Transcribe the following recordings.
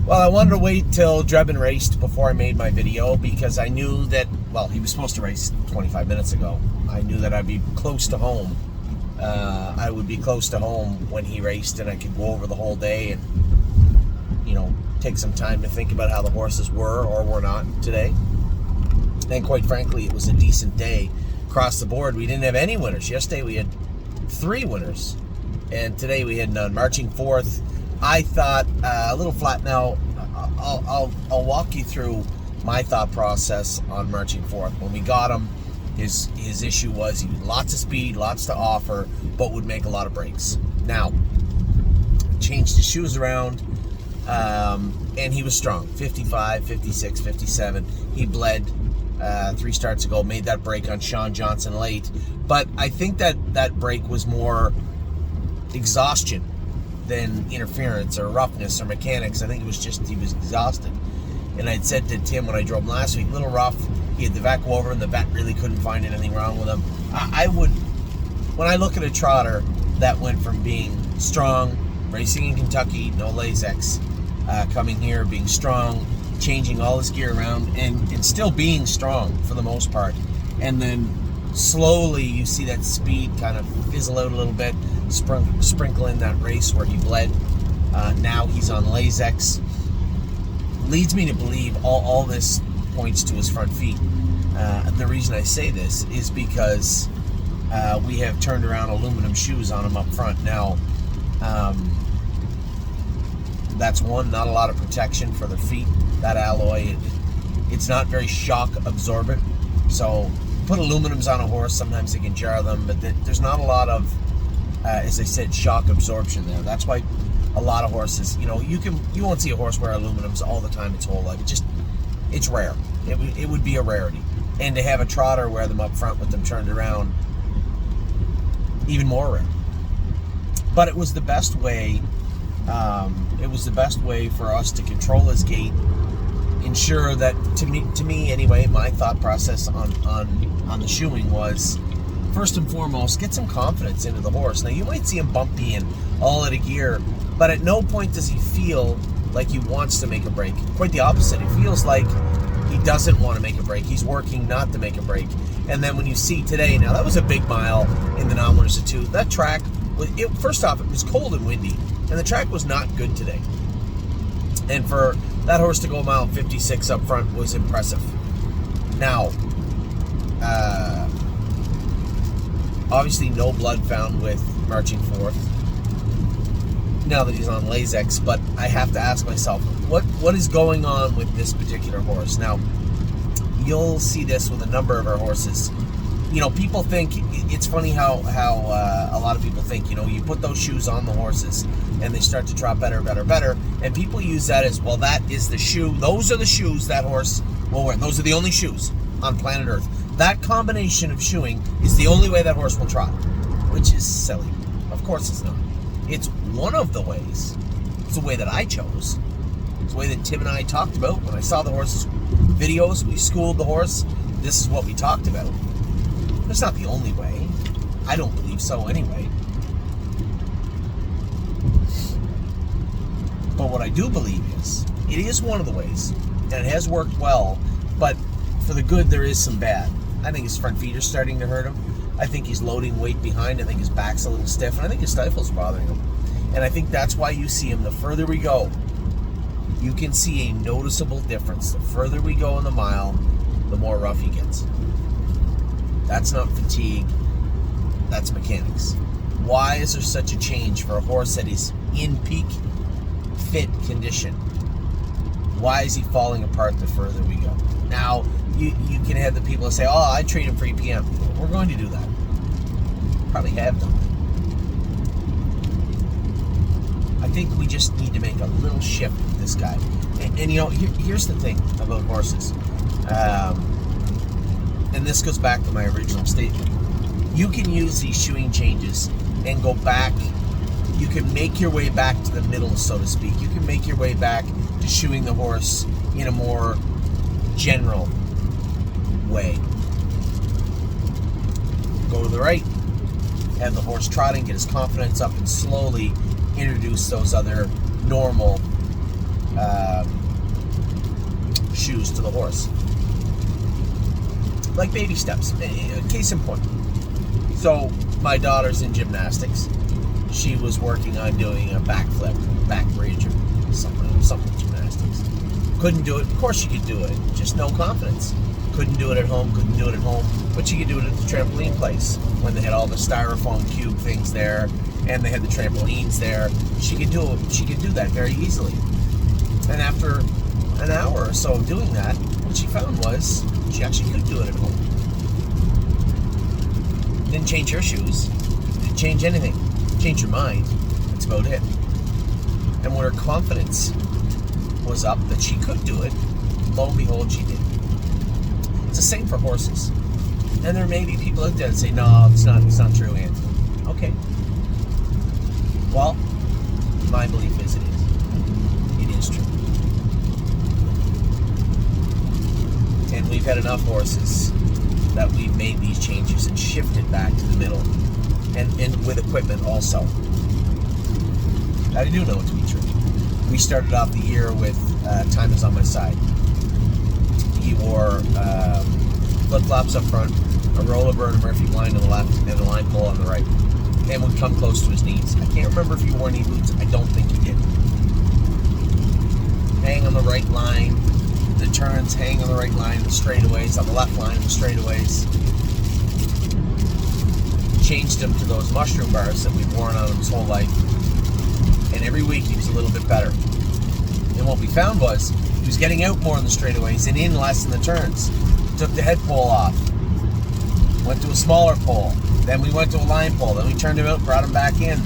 Well, I wanted to wait till Drebin raced before I made my video because I knew that, well, he was supposed to race 25 minutes ago. I knew that I'd be close to home. I would be close to home when he raced, and I could go over the whole day and, take some time to think about how the horses were or were not today. And quite frankly, it was a decent day across the board. We didn't have any winners. Yesterday we had 3 winners, and today we had none. Marching fourth, I thought a little flat. Now, I'll walk you through my thought process on Marching fourth. When we got him, his issue was he had lots of speed, lots to offer, but would make a lot of breaks. Now, changed his shoes around, and he was strong. 55, 56, 57. He bled 3 starts ago, made that break on Sean Johnson late. But I think that break was more exhaustion than interference or roughness or mechanics. I think it was just he was exhausted. And I'd said to Tim when I drove him last week, a little rough. He had the vet go over, and the vet really couldn't find anything wrong with him. When I look at a trotter that went from being strong, racing in Kentucky, no Lasix, coming here, being strong, changing all his gear around, and still being strong for the most part. And then slowly you see that speed kind of fizzle out a little bit, sprinkle in that race where he bled. Now he's on Lasix. Leads me to believe all this points to his front feet. The reason I say this is because we have turned around aluminum shoes on him up front. Now, that's one, not a lot of protection for the feet. That alloy, it's not very shock absorbent. So put aluminums on a horse, sometimes they can jar them, but there's not a lot of, as I said, shock absorption there. That's why a lot of horses, you won't see a horse wear aluminums all the time its whole life. It's rare. It would be a rarity. And to have a trotter wear them up front with them turned around, even more rare. But it was the best way. It was the best way for us to control his gait, ensure that, to me anyway, my thought process on the shoeing was, first and foremost, get some confidence into the horse. Now, you might see him bumpy and all out of gear, but at no point does he feel like he wants to make a break. Quite the opposite. It feels like he doesn't want to make a break. He's working not to make a break. And then when you see today, now that was a big mile in the nominators of 2. That track, first off, it was cold and windy, and the track was not good today. And for that horse to go a mile 56 up front was impressive. Now, obviously no blood found with Marching fourth now that he's on Lasix, but I have to ask myself, what is going on with this particular horse? Now, you'll see this with a number of our horses. People think, it's funny how a lot of people think, you put those shoes on the horses and they start to trot better, and people use that as, well, that is the shoe, those are the shoes that horse will wear. Those are the only shoes on planet Earth. That combination of shoeing is the only way that horse will trot, which is silly. Of course it's not. It's one of the ways. It's the way that I chose. It's the way that Tim and I talked about. When I saw the horse's videos, we schooled the horse. This is what we talked about. But it's not the only way. I don't believe so anyway. But what I do believe is, it is one of the ways, and it has worked well, but for the good, there is some bad. I think his front feet are starting to hurt him. I think he's loading weight behind. I think his back's a little stiff, and I think his stifle's bothering him. And I think that's why you see him, the further we go, you can see a noticeable difference. The further we go in the mile, the more rough he gets. That's not fatigue, that's mechanics. Why is there such a change for a horse that is in peak fit condition? Why is he falling apart the further we go? Now, you can have the people that say, oh, I treat him for EPM. We're going to do that. Probably have done that. I think we just need to make a little shift with this guy. And here's the thing about horses. And this goes back to my original statement. You can use these shoeing changes and go back. You can make your way back to the middle, so to speak. You can make your way back to shoeing the horse in a more general way. Go to the right, have the horse trotting, get his confidence up, and slowly introduce those other normal shoes to the horse. Like baby steps. Case in point. So, my daughter's in gymnastics. She was working on doing a backflip, back bridge, or something gymnastics. Couldn't do it. Of course she could do it. Just no confidence. Couldn't do it at home. But she could do it at the trampoline place when they had all the styrofoam cube things there, and they had the trampolines there. She could do it. She could do that very easily. And after an hour or so of doing that, what she found was she actually could do it at home. Didn't change her shoes. Didn't change anything. Change her mind. That's about it. And when her confidence was up that she could do it, lo and behold, she did. It's the same for horses. And there may be people out there that say, no, it's not true, Anthony. Okay. Well, my belief is it is. It is true. And we've had enough horses that we've made these changes and shifted back to the middle. And with equipment also. I do know it to be true. We started off the year with Time Is On My Side. He wore flip-flops up front, a rollover and a Murphy blind on the left, and a line pole on the right. And would come close to his knees. I can't remember if he wore knee boots. I don't think he did. Hang on the right line. The turns hang on the right line, the straightaways, on the left line, the straightaways. Changed him to those mushroom bars that we've worn on him his whole life. And every week he was a little bit better. And what we found was he was getting out more in the straightaways and in less in the turns. Took the head pole off. Went to a smaller pole. Then we went to a line pole. Then we turned him out, brought him back in.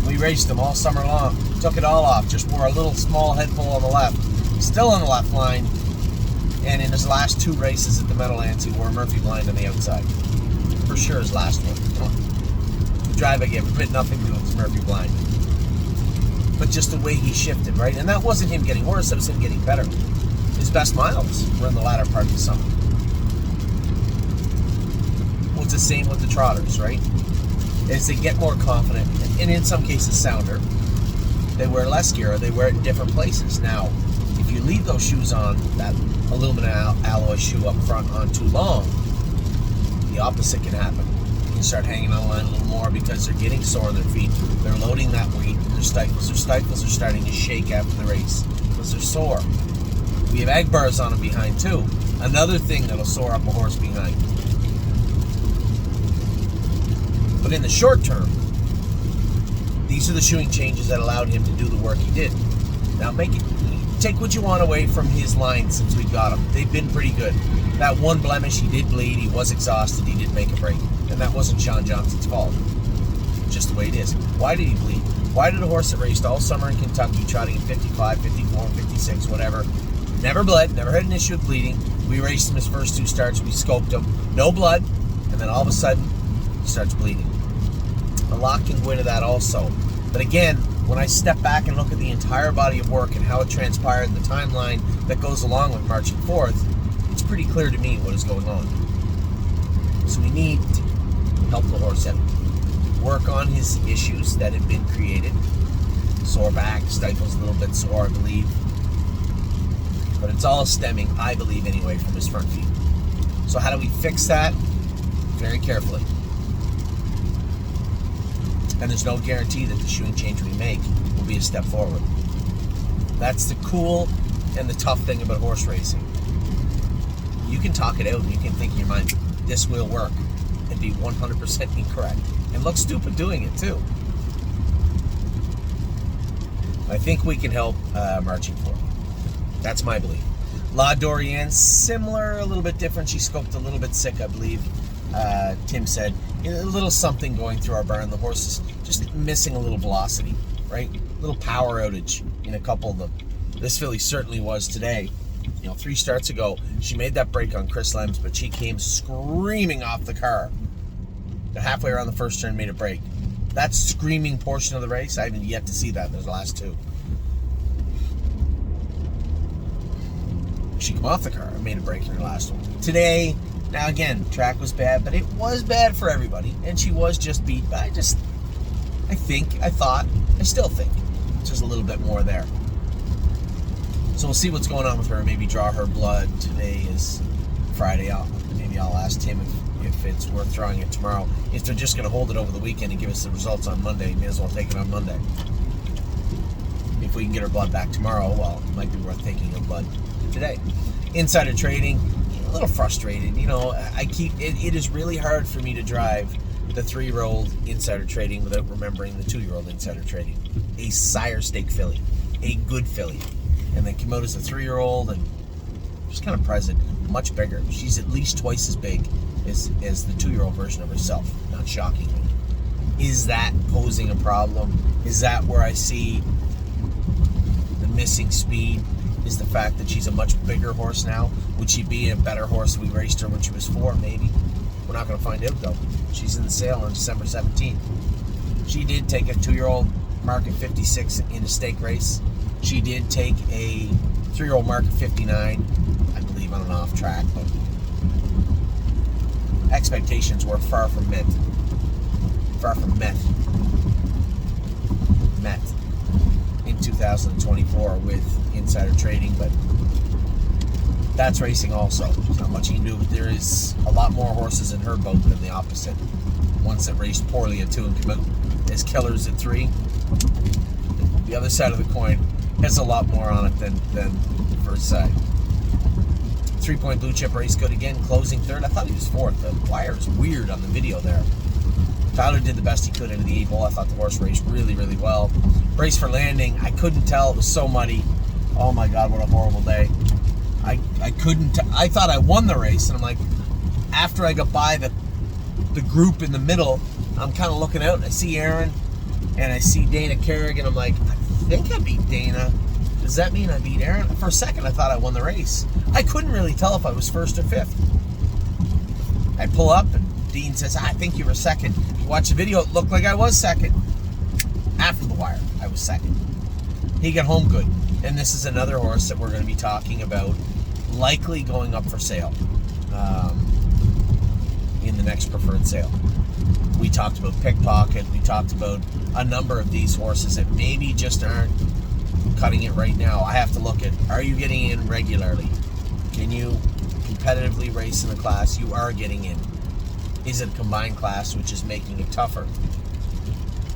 We raced him all summer long. Took it all off. Just wore a little small head pole on the left. Still on the left line. And in his last 2 races at the Meadowlands, he wore a Murphy blind on the outside. For sure his last one. The drive I gave him had nothing to do with his Murphy blind. But just the way he shifted, right? And that wasn't him getting worse, that was him getting better. His best miles were in the latter part of the summer. Well, it's the same with the trotters, right? As they get more confident, and in some cases sounder, they wear less gear, or they wear it in different places. Now, if you leave those shoes on, that aluminum alloy shoe up front on too long, the opposite can happen. You can start hanging on the line a little more because they're getting sore on their feet. They're loading that weight. Their stifles are starting to shake after the race because they're sore. We have egg bars on them behind too. Another thing that'll sore up a horse behind. But in the short term, these are the shoeing changes that allowed him to do the work he did. Now take what you want away from his line since we got him. They've been pretty good. That one blemish, he did bleed, he was exhausted, he did make a break. And that wasn't Sean Johnson's fault. Just the way it is. Why did he bleed? Why did a horse that raced all summer in Kentucky, trotting at 55, 54, 56, whatever, never bled, never had an issue with bleeding? We raced him his first 2 starts, we scoped him, no blood, and then all of a sudden, he starts bleeding. A lot can go into that also. But again, when I step back and look at the entire body of work and how it transpired and the timeline that goes along with marching forth, it's pretty clear to me what is going on. So we need to help the horse out. Work on his issues that have been created. Sore back, stifles a little bit sore, I believe. But it's all stemming, I believe anyway, from his front feet. So how do we fix that? Very carefully. And there's no guarantee that the shoeing change we make will be a step forward. That's the cool and the tough thing about horse racing. You can talk it out and you can think in your mind, this will work, and be 100% incorrect. And look stupid doing it too. I think we can help marching forward. That's my belief. La Dorian, similar, a little bit different. She scoped a little bit sick, I believe. Tim said, a little something going through our barn. The horse is just missing a little velocity, right? A little power outage in a couple of them. This filly certainly was today. 3 starts ago, she made that break on Chris Lems, but she came screaming off the car. Got halfway around the first turn, made a break. That screaming portion of the race, I haven't yet to see that. There's the last 2. She came off the car and made a break in her last one. Today, now again, track was bad, but it was bad for everybody, and she was just beat by I still think just a little bit more there. So we'll see what's going on with her. Maybe draw her blood. Today is Friday. Maybe I'll ask him if it's worth drawing it tomorrow. If they're just going to hold it over the weekend and give us the results on Monday, may as well take it on Monday. If we can get her blood back tomorrow, well, it might be worth taking her blood today. Insider trading, a little frustrated. It is really hard for me to drive the 3-year-old insider trading without remembering the 2-year-old insider trading. A sire stake filly, a good filly. And then came out as a 3-year-old and just kind of present, much bigger. She's at least twice as big as the 2-year-old version of herself, not shockingly. Is that posing a problem? Is that where I see the missing speed? Is the fact that she's a much bigger horse now? Would she be a better horse if we raced her when she was 4? Maybe. We're not going to find out, though. She's in the sale on December 17th. She did take a 2-year-old mark at 56 in a stake race. She did take a 3-year-old mark at 59, I believe, on an off track, but expectations were far from met. Met in 2024 with insider trading, but that's racing also. There's not much you can do, but there is a lot more horses in her boat than the opposite. Ones that raced poorly at 2 and come out as killers at 3. The other side of the coin has a lot more on it than the first side. 3-point blue chip race good again, closing third. I thought he was 4th. The wire is weird on the video there. Tyler did the best he could into the 8 hole. I thought the horse raced really, really well. Brace for landing. I couldn't tell. It was so muddy. Oh my God, what a horrible day. I couldn't. I thought I won the race, and I'm like, after I got by the group in the middle, I'm kind of looking out, and I see Aaron, and I see Dana Kerrigan. I'm like, I think I beat Dana. Does that mean I beat Aaron? For a second, I thought I won the race. I couldn't really tell if I was 1st or 5th. I pull up, and Dean says, I think you were 2nd. You watch the video, it looked like I was 2nd. After the wire, I was 2nd. He got home good. And this is another horse that we're going to be talking about, likely going up for sale in the next preferred sale. We talked about Pickpocket. We talked about a number of these horses that maybe just aren't cutting it right now. I have to look at, are you getting in regularly? Can you competitively race in the class you are getting in? Is it a combined class, which is making it tougher?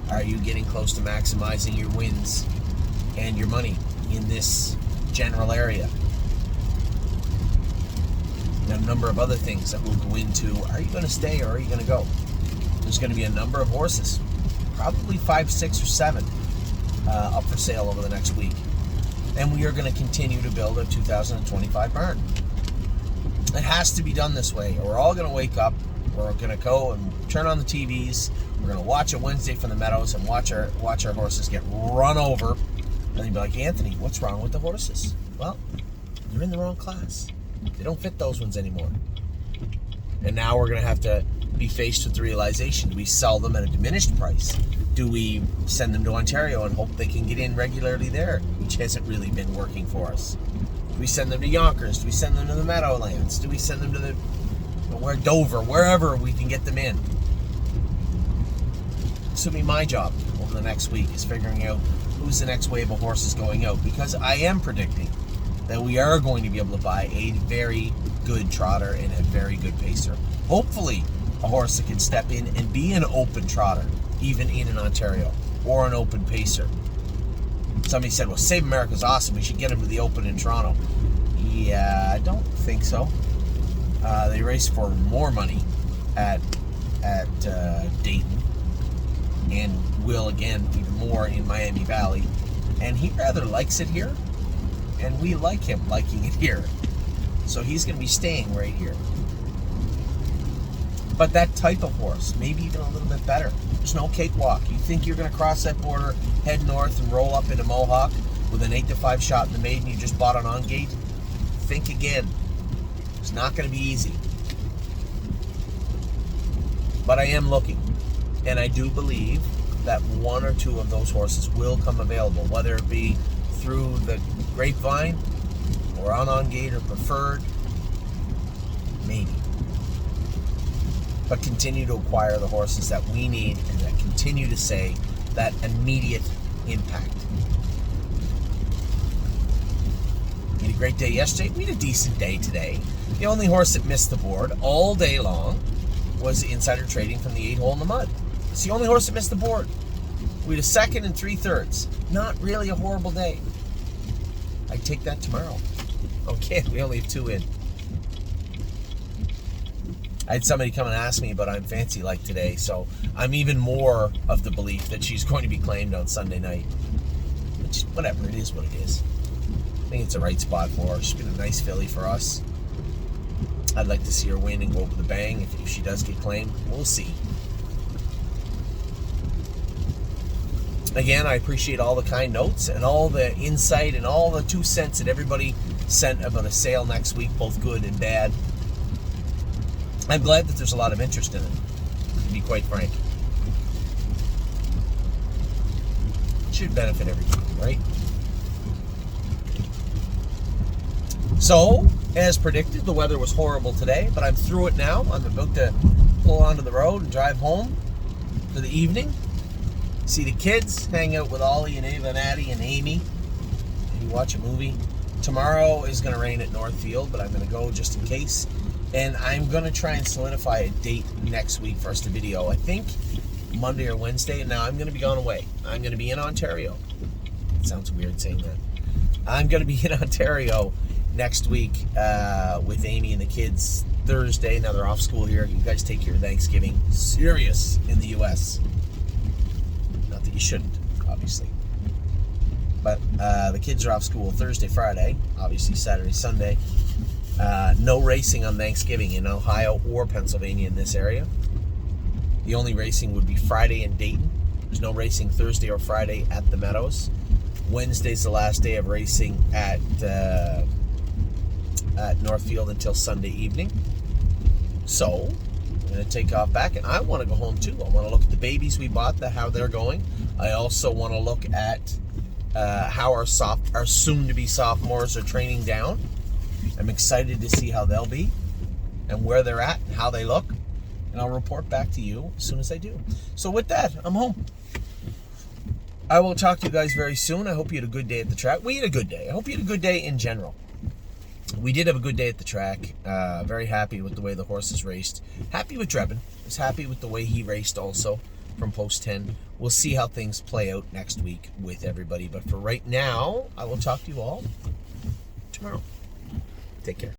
Are you getting close to maximizing your wins and your money in this general area? And a number of other things that will go into, are you going to stay or are you going to go? There's going to be a number of horses, probably 5, 6, or 7, up for sale over the next week. And we are going to continue to build a 2025 barn. It has to be done this way, or we're all going to wake up, we're going to go and turn on the TVs, we're going to watch a Wednesday from the Meadows and watch our horses get run over. And you'd be like, Anthony, what's wrong with the horses? Well, they're in the wrong class. They don't fit those ones anymore. And now we're going to have to be faced with the realization, do we sell them at a diminished price? Do we send them to Ontario and hope they can get in regularly there, which hasn't really been working for us? Do we send them to Yonkers? Do we send them to the Meadowlands? Do we send them to Dover, wherever we can get them in? This will be my job over the next week, is figuring out who's the next wave of horses going out, because I am predicting that we are going to be able to buy a very good trotter and a very good pacer. Hopefully a horse that can step in and be an open trotter, even in Ontario, or an open pacer. Somebody said, well, Save America's awesome, we should get him to the Open in Toronto. Yeah, I don't think so. They race for more money at Dayton, and will again even more in Miami Valley. And he rather likes it here, and we like him liking it here. So he's going to be staying right here. But that type of horse, maybe even a little bit better. There's no cakewalk. You think you're going to cross that border, head north, and roll up into Mohawk with an 8-5 shot in the maiden you just bought on gate? Think again. It's not going to be easy. But I am looking. And I do believe that 1 or 2 of those horses will come available, whether it be through the grapevine or on gate or preferred. Maybe. But continue to acquire the horses that we need and that continue to say that immediate impact. We had a great day yesterday. We had a decent day today. The only horse that missed the board all day long was Insider Trading from the 8-hole in the mud. It's the only horse that missed the board. We had a 2nd and 3/3. Not really a horrible day. I'd take that tomorrow. Okay, we only have 2 in. I had somebody come and ask me about I'm Fancy like today, so I'm even more of the belief that she's going to be claimed on Sunday night. Which, whatever, it is what it is. I think it's the right spot for her. She's been a nice filly for us. I'd like to see her win and go over the bang if she does get claimed. We'll see. Again, I appreciate all the kind notes and all the insight and all the 2 cents that everybody sent about a sale next week, both good and bad. I'm glad that there's a lot of interest in it, to be quite frank. It should benefit everybody, right? So, as predicted, the weather was horrible today, but I'm through it now. I'm about to pull onto the road and drive home for the evening. See the kids, hang out with Ollie and Ava and Addie and Amy. Maybe watch a movie. Tomorrow is going to rain at Northfield, but I'm going to go just in case. And I'm going to try and solidify a date next week for us to video. I think Monday or Wednesday. And now I'm going to be going away. I'm going to be in Ontario. It sounds weird saying that. I'm going to be in Ontario next week with Amy and the kids Thursday. Now they're off school here. You guys take your Thanksgiving serious in the U.S. Not that you shouldn't, obviously. But the kids are off school Thursday, Friday. Obviously Saturday, Sunday. No racing on Thanksgiving in Ohio or Pennsylvania in this area. The only racing would be Friday in Dayton. There's no racing Thursday or Friday at the Meadows. Wednesday's the last day of racing at Northfield until Sunday evening. So, I'm going to take off back, and I want to go home too. I want to look at the babies we bought, how they're going. I also want to look at how our soon-to-be sophomores are training down. I'm excited to see how they'll be and where they're at and how they look. And I'll report back to you as soon as I do. So with that, I'm home. I will talk to you guys very soon. I hope you had a good day at the track. We had a good day. I hope you had a good day in general. We did have a good day at the track. Very happy with the way the horses raced. Happy with Drebin. Was happy with the way he raced also from post 10. We'll see how things play out next week with everybody. But for right now, I will talk to you all tomorrow. Take care.